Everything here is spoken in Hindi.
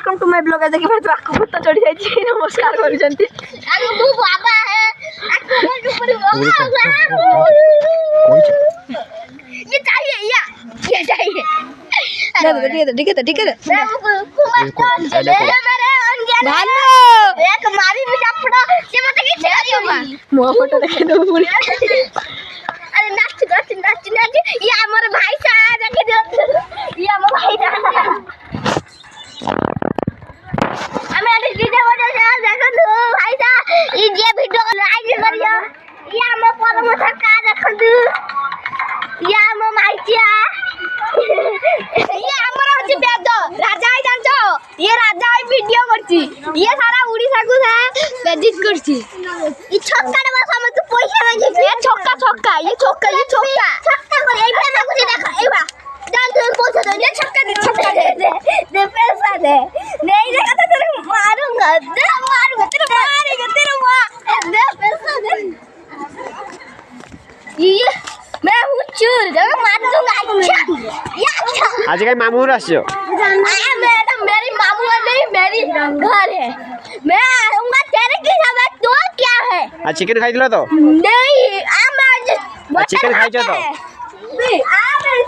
वेलकम टू माय ब्लॉग आज देखि तो आको पत्ता चढ़ी जाय छी नमस्कार करू जंती आगो मु बाबा है आको ऊपर ये चाहिए ये चाहिए ठीक है भालो एक मारी मुझे फड़ो ये मत की चाहिए मो फोटो देखे दो पूरी अरे नाच ये हमर भाई सा देखे दो ये हमर भाई सा हमें अभी डीजे बजा से देखो दो भाई सा ये वीडियो लाइक करियो ये हमर परम का देखो दो ये हमर माइचिया ये हमर होची बेद राजा ही जानछो ये राजा ही वीडियो करची ये सारा उड़ीसा को है बेजित करची ये छक्का रे बस हम तो पैसा मांगे ये छक्का ये छक्का कर ए पे मांगू देखो ए बा जान तू पैसा दे ये छक्का दे पैसा दे नहीं देखा तो तेरे मारूंगा तेरे मारेगा दे पैसा दे ये मैं हूँ चोर जब मार दूंगा अच्छा आज कहीं मामू रास्यो मैडम मेरी मामू नहीं मेरी घर है मैं आऊंगा तेरे के साथ तो क्या है आज चिकन खाई दिलो तो नहीं आज चिकन खाई जो तो नहीं आज